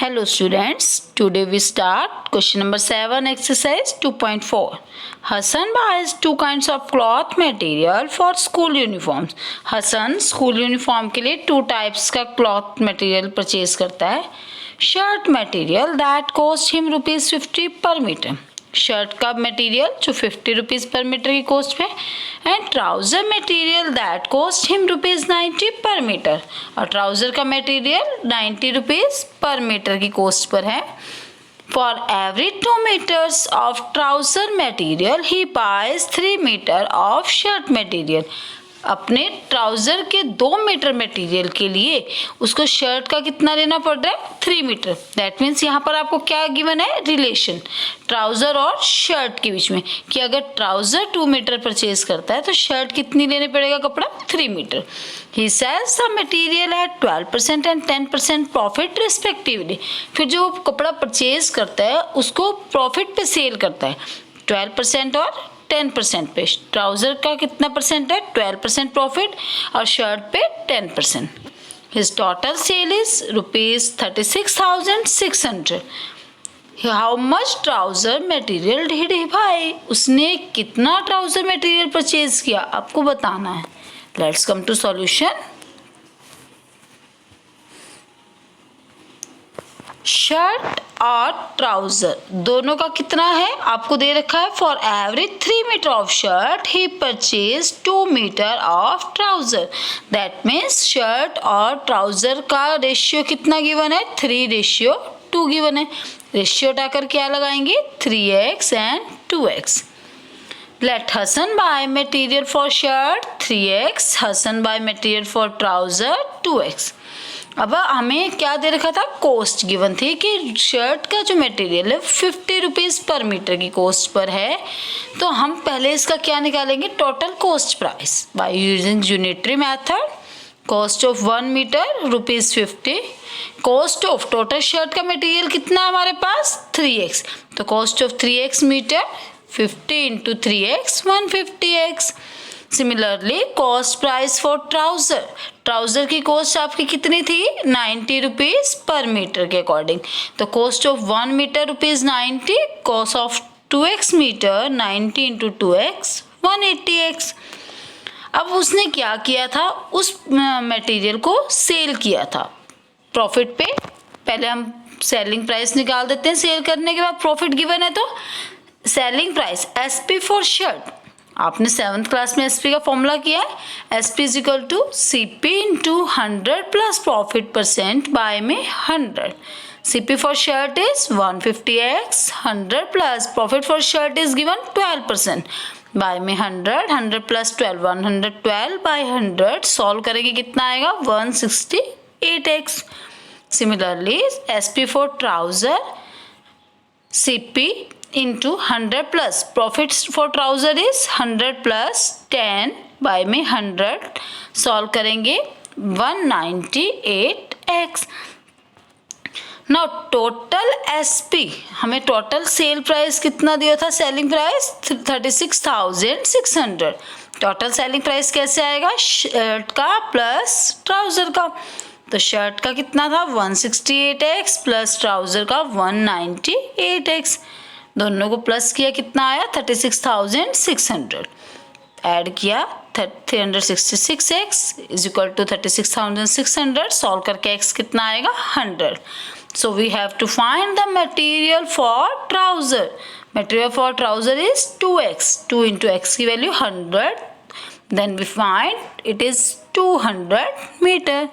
Hello students, today we start question number 7 exercise 2.4. Hassan buys two kinds of cloth material for school uniforms. Hassan school uniform के लिए two types का cloth material purchase करता है. Shirt material that cost him ₹50 per meter. Shirt का material जो 50 rupees per meter की cost पे and trouser material that cost him ₹90 per meter और ट्राउज़र का मटेरियल 90 रुपीज़ पर मीटर की कॉस्ट पर है. For every 2 meters of trouser material he buys 3 meter of shirt material. अपने trouser के 2 metre material के लिए उसको शर्ट का कितना लेना पड़ रहा है 3 मीटर. दैट मीन्स यहाँ पर आपको क्या गिवन है रिलेशन ट्राउज़र और शर्ट के बीच में कि अगर ट्राउज़र 2 मीटर परचेज करता है तो शर्ट कितनी लेने पड़ेगा कपड़ा 3 meter. He sells the material at 12% and 10% profit respectively. फिर जो कपड़ा परचेज करता है उसको प्रॉफिट पे सेल करता है 12% और 10% पे. ट्राउज़र का कितना परसेंट है 12% प्रॉफिट और शर्ट पे 10%. His total sale is ₹36,600. How much trouser material did he buy. उसने कितना ट्राउज़र मटेरियल परचेज किया आपको बताना है. Let's come to solution. Shirt और ट्राउज़र दोनों का कितना है आपको दे रखा है. For every 3 meter of shirt he purchase 2 meter of trouser. That means shirt और ट्राउज़र का रेशियो कितना गिवन है 3:2 गिवन है. रेशियो उठाकर क्या लगाएंगे 3x and 2x. Let Hasan buy material for shirt 3x, Hasan buy material for trouser 2x. अब हमें क्या दे रखा था कॉस्ट गिवन थी कि शर्ट का जो मटेरियल है 50 रुपीज़ पर मीटर की कॉस्ट पर है. तो हम पहले इसका क्या निकालेंगे total cost price by using unitary method. Cost of 1 meter ₹50. Cost of total shirt का मटेरियल कितना है हमारे पास 3x. तो cost of 3x meter 50 into 3x 150x. Similarly cost price for trouser. Trouser की कॉस्ट आपकी कितनी थी 90 रुपीज़ पर मीटर के अकॉर्डिंग. तो cost of 1 meter ₹90. Cost of 2x meter 90 into 2x 180x. अब उसने क्या किया था उस मटेरियल को सेल किया था प्रॉफिट पे. पहले हम सेलिंग प्राइस निकाल देते हैं. सेल करने के बाद प्रॉफिट गिवन है तो selling price SP for shirt. आपने 7th क्लास में SP का फॉर्मूला किया है. SP is equal to CP into 100 plus profit percent by में 100. CP for shirt is 150x. 100 plus profit for shirt is given 12% by में 100. 100 plus 12 112 bye 100. Solve करेंगे कितना आएगा 168x. Similarly SP for trouser CP into 100 plus profits for trouser is 100 plus 10 by में 100. Solve करेंगे 198x. Now total SP हमें total sale price कितना दिया था selling price 36,600. Total selling price कैसे आएगा शर्ट का प्लस ट्राउज़र का. तो शर्ट का कितना था 168x प्लस ट्राउज़र का 198x. दोनों को प्लस किया कितना आया 36,600. ऐड किया 366x is equal to 36,600. Solve करके x कितना आएगा 100. So we have to find the material for trouser. Material for trouser is 2x. 2 into x की value 100. Then we find it is 200 meter.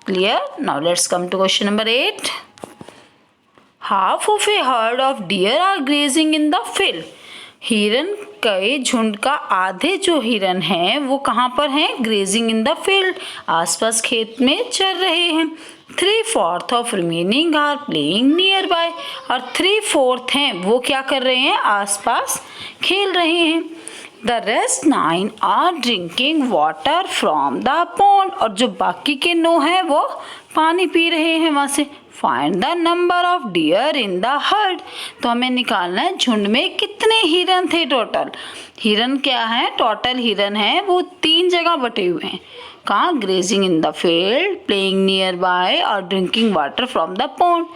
Clear. Now let's come to question number 8. Half of a herd of deer are grazing in the field. हिरन के झुंड का आधे जो हिरन हैं वो कहाँ पर हैं ग्रेजिंग इन द फील्ड. आसपास खेत में चर रहे हैं. 3/4 of remaining are playing nearby. और 3/4 हैं वो क्या कर रहे हैं आसपास खेल रहे हैं. The rest 9 are drinking water from the pond. और जो बाकी के 9 हैं वो पानी पी रहे हैं वहाँ से. Find the number of dear in the heard. तो हमें निकालना है झुंड में कितने हिरन थे टोटल. हिरन क्या है टोटल हिरन है वो 3 जगह बटे हुए हैं. कहाँ? Grazing in the field, playing nearby और drinking water from the pond.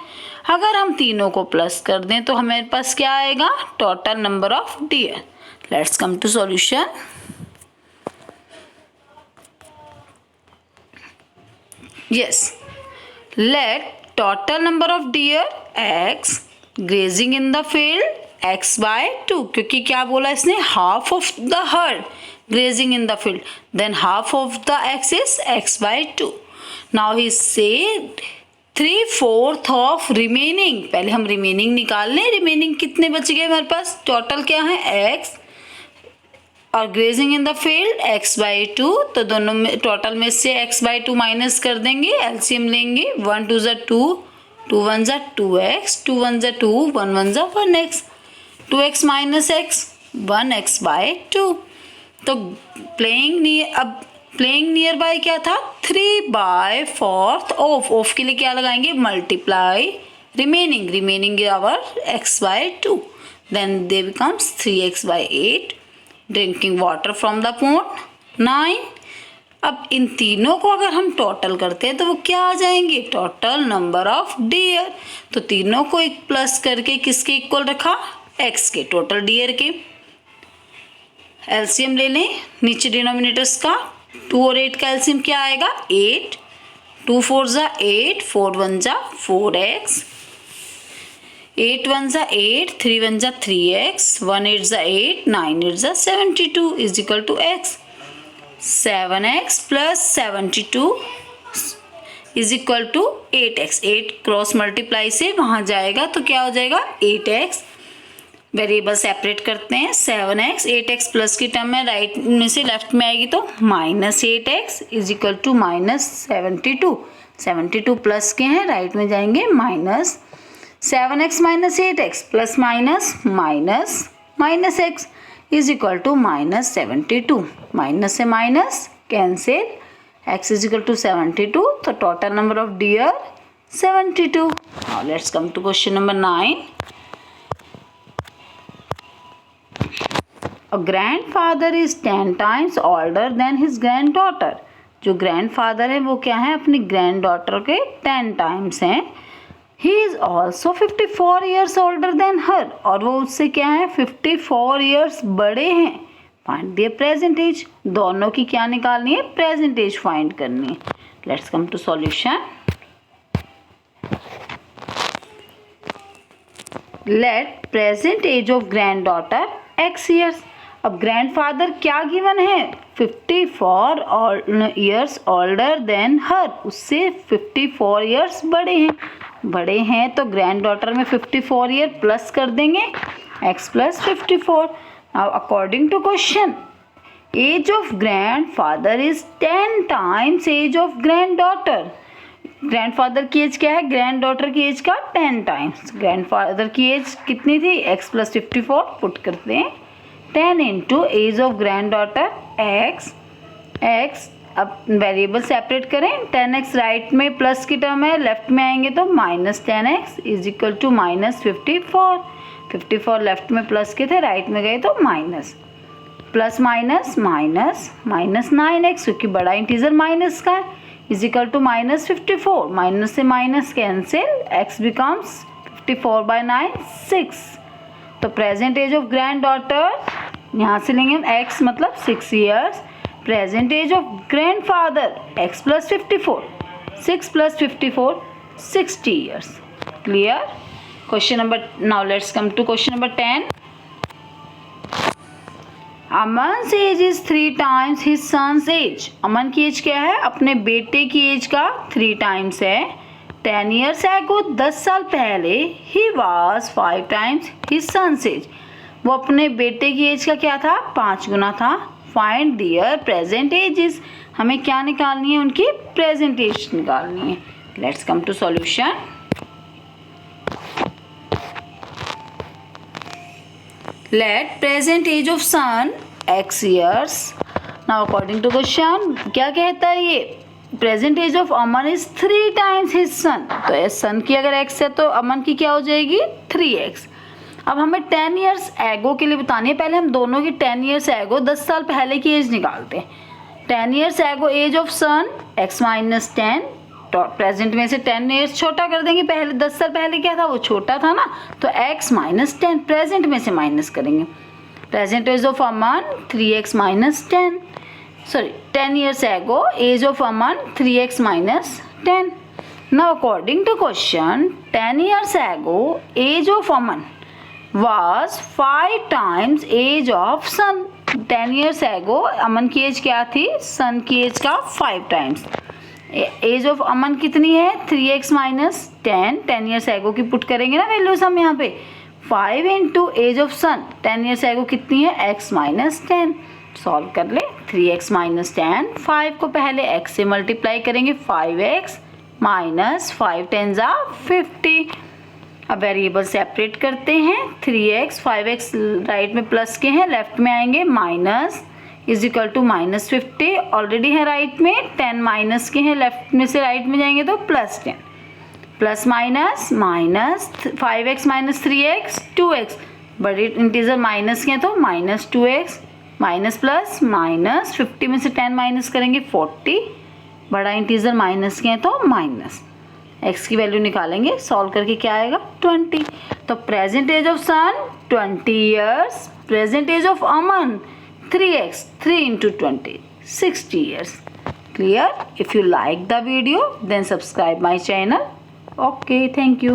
अगर हम तीनों को प्लस कर दें तो हमारे पास क्या आएगा? Total number of deer. Let's come to solution. Yes, let total number of deer x grazing in the field x by 2, क्योंकि क्या बोला इसने? half of the herd grazing in the field, then half of the x is x by 2. Now he said 3/4 of remaining, पहले हम remaining निकाल लें। remaining कितने बच गए हमारे पास? टोटल क्या है? x और grazing in the field x by 2, तो दोनों में टोटल में से x बाई 2 माइनस कर देंगे, एलसीएम लेंगे। 1 2 ज़ा 2, 2 1 ज़ा 2x, 2 1 ज़ा 2, 1 1 ज़ा 1x, 2x minus x 1x by 2। तो प्लेइंग नियर बाय क्या था? 3/4 ऑफ के लिए क्या लगाएंगे? Multiply remaining our x by 2, then they becomes 3x by 8। Drinking water from the pond 9। अब इन तीनों को अगर हम टोटल करते हैं तो वो क्या आ जाएंगे? Total number of dear. तो तीनों को एक प्लस करके किसके इक्वल रखा? x के, टोटल डियर के। एलसीएम ले लें नीचे डिनोमिनेटर्स का। 2 और 8 का एलसीएम क्या आएगा? 8, 2 4 ज़ा 8, 4 1 ज़ा 4x, 8 1 ज़ा 8, 3 1 ज़ा 3x, 1 8 ज़ा 8, 9 8 ज़ा 72 is equal to x। 7x प्लस 72 is equal to 8x। 8 cross multiply से वहाँ जाएगा तो क्या हो जाएगा? 8x। वेरिएबल सेपरेट करते हैं। 7x 8x प्लस की टर्म में राइट में से लेफ्ट में आएगी तो minus 8x is equal to minus 72। 72 plus के हैं, राइट में जाएंगे minus 7x minus 8x plus minus x is equal to minus 72। Minus से minus cancel, x is equal to 72, तो total number of deer 72। Now let's come to question number 9। A grandfather is 10 times older than his granddaughter। जो grandfather है वो क्या है? अपनी grand-daughter के 10 times हैं। He is also 54 years older than her, और वो उससे क्या है? 54 years बड़े हैं। Find their present age। दोनों की क्या निकालनी है? प्रेजेंट एज फाइंड करनी है। Let's come to solution. Let present age of granddaughter x years। अब ग्रैंडफादर क्या गिवन है? 54 years older than her, उससे 54 years बड़े हैं तो ग्रैंड डॉटर में 54 ईयर प्लस कर देंगे, x plus 54। Now according to question, age of grandfather is 10 times age of granddaughter. Grandfather की एज क्या है? ग्रैंड डॉटर की एज का 10 टाइम्स। ग्रैंडफादर की एज कितनी थी? x प्लस 54 पुट करते हैं। 10 into age of granddaughter x। अब वेरिएबल सेपरेट करें। 10x राइट में प्लस की टर्म है, लेफ्ट में आएंगे तो minus 10x is equal to minus 54। 54 left में प्लस के थे, राइट में गए तो minus. Plus minus minus minus 9x, क्योंकि बड़ा इंटीजर माइनस का है, is equal to minus 54। Minus से माइनस कैंसिल, x बिकम्स 54/9 6। तो present age of granddaughter यहाँ से लेंगे हम x मतलब 6 years. Present age of grandfather x plus 54, 6 plus 54 60 years. Clear? Question number, now let's come to question number 10। Aman's age is 3 times his sons age. Aman की age क्या है? अपने बेटे की एज का 3 टाइम्स है। 10 ईयर्स एगो, 10 साल पहले, he was 5 times his sons age. वो अपने बेटे की एज का क्या था? 5 गुना था। Find their present ages. हमें क्या निकालनी है? उनकी प्रेजेंट एज निकालनी है। Let's come to solution. Let present age of son x years। Now according to question क्या कहता है ये? Present age of Aman is 3 times his son. तो सन की अगर x है तो अमन की क्या हो जाएगी? 3x। अब हमें 10 ईयर्स एगो के लिए बतानी है। पहले हम दोनों की 10 ईयर्स एगो 10 साल पहले की एज निकालते हैं। 10 years ago age of son x minus 10, तो प्रेजेंट में से 10 ईयर्स छोटा कर देंगे, पहले 10 साल पहले क्या था वो छोटा था ना, तो x माइनस 10 प्रेजेंट में से माइनस करेंगे। Present age of Aman 3x minus 10, sorry 10 years ago age of Aman 3x minus 10। Now according to question 10 years ago age of Aman was 5 times age of son. 10 years ago Aman की age क्या थी, सन की as का 5 times. Age of अमन कितनी है 3x minus 10, 10 years एगो की put करेंगे ना वैल्यूज हम यहाँ पे, 5 into age of son 10 years ago कितनी है x माइनस 10। सॉल्व कर ले, 3x माइनस 10, 5 को पहले x से मल्टीप्लाई करेंगे, 5x माइनस 5 10 जा 50। अब वेरिएबल सेपरेट करते हैं, 3x 5x राइट में प्लस के हैं, लेफ्ट में आएंगे minus is equal to minus 50 already है राइट में, 10 माइनस के हैं, लेफ्ट में से राइट में जाएंगे तो plus 10, plus minus minus 5x minus 3x 2x, बड़े इंटीजर माइनस के हैं तो minus 2x minus plus minus 50 में से 10 माइनस करेंगे 40, बड़ा इंटीजर माइनस के हैं तो माइनस, x की वैल्यू निकालेंगे, सॉल्व करके क्या आएगा 20। तो present age of son 20 years, present age of Aman 3x 3 into 20 60 years. Clear? If you like the video then subscribe my channel. Okay, thank you.